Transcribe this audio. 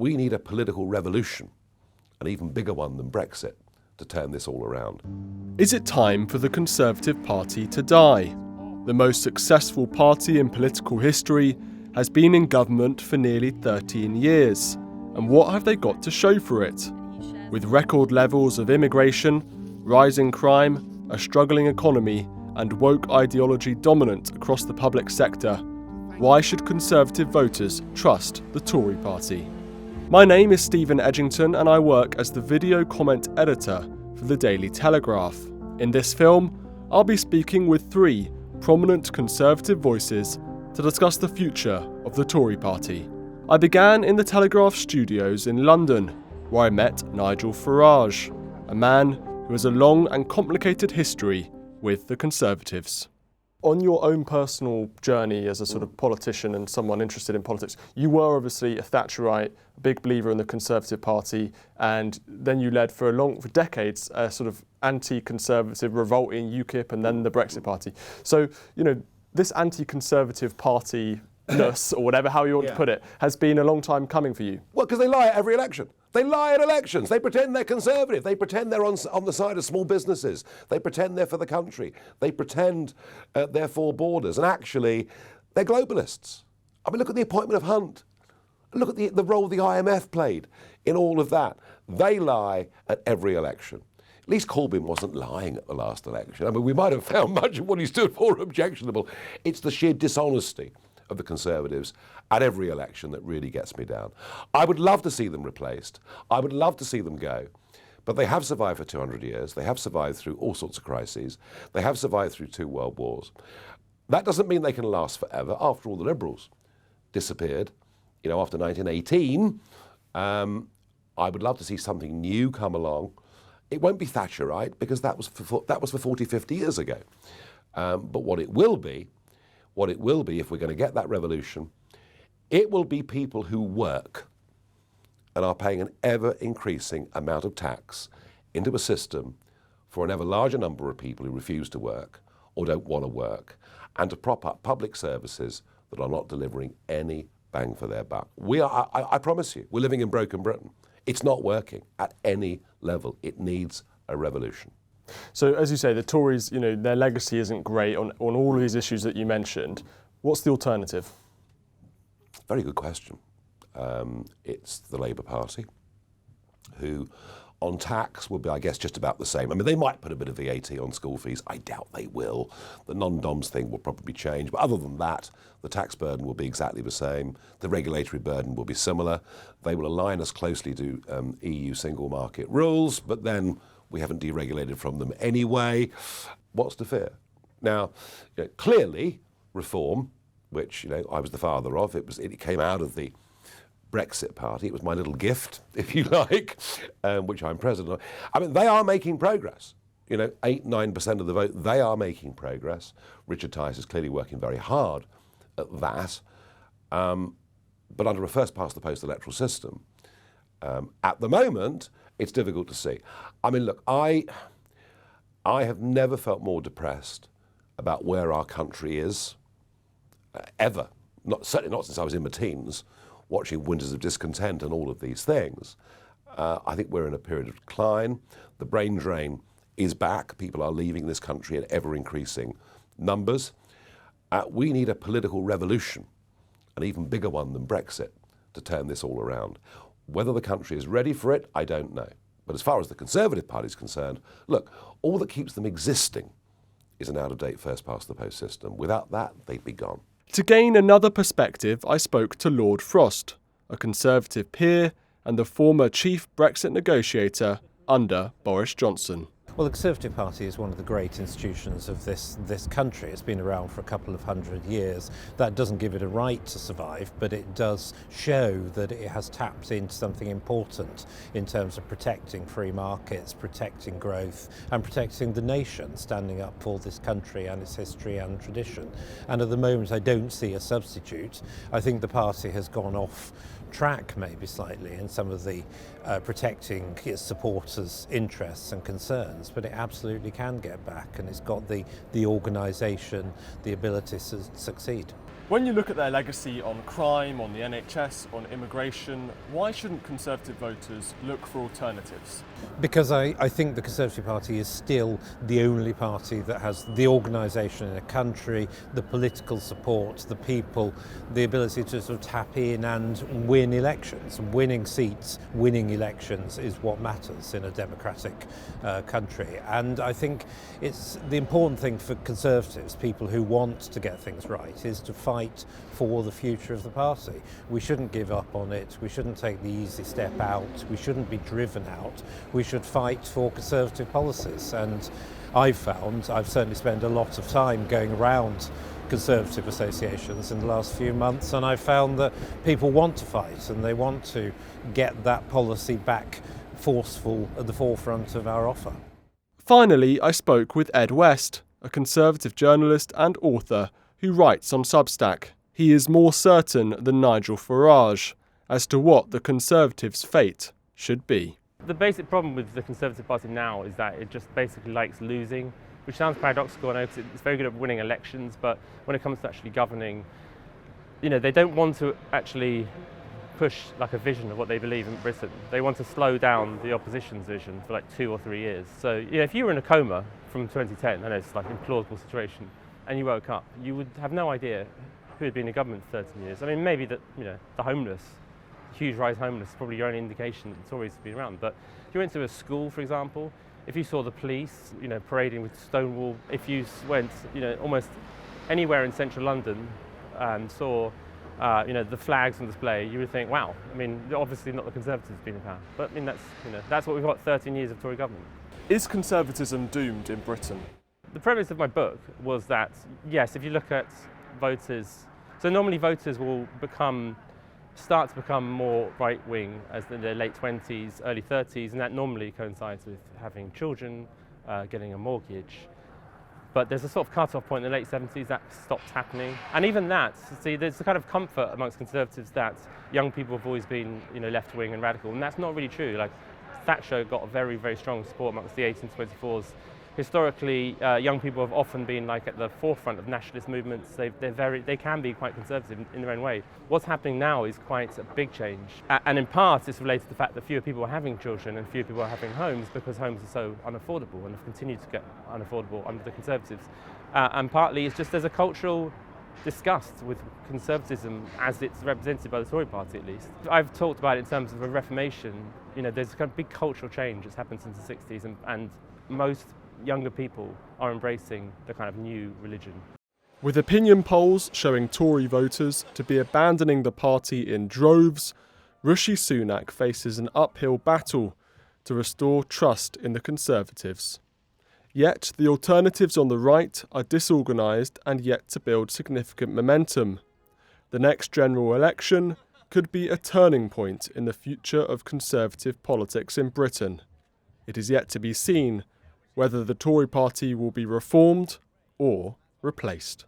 We need a political revolution, an even bigger one than Brexit, to turn this all around. Is it time for the Conservative Party to die? The most successful party in political history has been in government for nearly 13 years. And what have they got to show for it? With record levels of immigration, rising crime, a struggling economy, and woke ideology dominant across the public sector, why should Conservative voters trust the Tory Party? My name is Steven Edginton and I work as the video comment editor for the Daily Telegraph. In this film, I'll be speaking with three prominent Conservative voices to discuss the future of the Tory Party. I began in the Telegraph studios in London, where I met Nigel Farage, a man who has a long and complicated history with the Conservatives. On your own personal journey as a sort of politician and someone interested in politics, you were obviously a Thatcherite, a big believer in the Conservative Party, and then you led for decades a sort of anti-conservative revolt in UKIP and then the Brexit Party. So, this anti-conservative party-ness, or whatever, how you want to put it, has been a long time coming for you. Well, because they lie at every election. They lie at elections. They pretend they're conservative. They pretend they're on the side of small businesses. They pretend they're for the country. They pretend they're for borders. And actually, they're globalists. I mean, look at the appointment of Hunt. Look at the role the IMF played in all of that. They lie at every election. At least Corbyn wasn't lying at the last election. I mean, we might have found much of what he stood for objectionable. It's the sheer dishonesty of the Conservatives at every election that really gets me down. I would love to see them replaced. I would love to see them go. But they have survived for 200 years. They have survived through all sorts of crises. They have survived through 2 world wars. That doesn't mean they can last forever. After all, the Liberals disappeared, after 1918. I would love to see something new come along. It won't be Thatcherite, because that was for 40, 50 years ago. But what it will be, if we're going to get that revolution, it will be people who work and are paying an ever-increasing amount of tax into a system for an ever larger number of people who refuse to work or don't want to work, and to prop up public services that are not delivering any bang for their buck. I promise you, we're living in broken Britain. It's not working at any level. It needs a revolution. So, as you say, the Tories, their legacy isn't great on all of these issues that you mentioned. What's the alternative? Very good question. It's the Labour Party, who on tax will be, I guess, just about the same. I mean, they might put a bit of VAT on school fees. I doubt they will. The non-DOMS thing will probably change. But other than that, the tax burden will be exactly the same. The regulatory burden will be similar. They will align us closely to EU single market rules, but then we haven't deregulated from them anyway. What's to fear? Now, clearly, reform, which I was the father of, it came out of the Brexit Party. It was my little gift, if you like, which I'm president of. I mean, they are making progress. 8-9% of the vote, they are making progress. Richard Tice is clearly working very hard at that. But under a first-past-the-post electoral system, at the moment, it's difficult to see. I mean, look, I have never felt more depressed about where our country is, ever. Certainly not since I was in my teens, watching Winters of Discontent and all of these things. I think we're in a period of decline. The brain drain is back. People are leaving this country in ever-increasing numbers. We need a political revolution, an even bigger one than Brexit, to turn this all around. Whether the country is ready for it, I don't know. But as far as the Conservative Party is concerned, look, all that keeps them existing is an out-of-date first-past-the-post system. Without that, they'd be gone. To gain another perspective, I spoke to Lord Frost, a Conservative peer and the former chief Brexit negotiator under Boris Johnson. Well, the Conservative Party is one of the great institutions of this country. It's been around for a couple of 100 years. That doesn't give it a right to survive, but it does show that it has tapped into something important in terms of protecting free markets, protecting growth, and protecting the nation, standing up for this country and its history and tradition. And at the moment, I don't see a substitute. I think the party has gone off track maybe slightly in some of the protecting its supporters' interests and concerns, but it absolutely can get back, and it's got the organisation, the ability to succeed. When you look at their legacy on crime, on the NHS, on immigration, why shouldn't Conservative voters look for alternatives? Because I think the Conservative Party is still the only party that has the organisation in a country, the political support, the people, the ability to sort of tap in and win elections. Winning seats, winning elections is what matters in a democratic country. And I think it's the important thing for Conservatives, people who want to get things right, is to fight for the future of the party. We shouldn't give up on it. We shouldn't take the easy step out. We shouldn't be driven out. We should fight for Conservative policies. And I've certainly spent a lot of time going around Conservative associations in the last few months, and I've found that people want to fight and they want to get that policy back forceful at the forefront of our offer. Finally, I spoke with Ed West, a Conservative journalist and author who writes on Substack. He is more certain than Nigel Farage as to what the Conservatives' fate should be. The basic problem with the Conservative Party now is that it just basically likes losing, which sounds paradoxical, I know, because it's very good at winning elections, but when it comes to actually governing, they don't want to actually push like a vision of what they believe in Britain. They want to slow down the opposition's vision for like 2 or 3 years. So if you were in a coma from 2010, I know it's like an implausible situation, and you woke up, you would have no idea who had been in government for 13 years. I mean, maybe that the homeless, huge rise in homeless, is probably your only indication that the Tories have been around. But if you went to a school, for example, if you saw the police, parading with Stonewall, if you went, almost anywhere in central London and saw, the flags on display, you would think, wow, I mean, obviously not the Conservatives being in power. But I mean, that's what we've got 13 years of Tory government. Is conservatism doomed in Britain? The premise of my book was that, yes, if you look at voters, so normally voters will start to become more right-wing as in their late 20s, early 30s, and that normally coincides with having children, getting a mortgage. But there's a sort of cut-off point in the late 70s that stops happening. And even that, see, there's a kind of comfort amongst Conservatives that young people have always been, left-wing and radical, and that's not really true. Like, Thatcher got a very, very strong support amongst the 1824s. Historically, young people have often been at the forefront of nationalist movements. They can be quite conservative in their own way. What's happening now is quite a big change, and in part it's related to the fact that fewer people are having children and fewer people are having homes because homes are so unaffordable and have continued to get unaffordable under the Conservatives. And partly it's just there's a cultural disgust with conservatism as it's represented by the Tory Party, at least. I've talked about it in terms of a reformation. There's a kind of big cultural change that's happened since the 60s, and most younger people are embracing the kind of new religion. With opinion polls showing Tory voters to be abandoning the party in droves, Rishi Sunak faces an uphill battle to restore trust in the Conservatives. Yet the alternatives on the right are disorganised and yet to build significant momentum. The next general election could be a turning point in the future of Conservative politics in Britain. It is yet to be seen whether the Tory party will be reformed or replaced.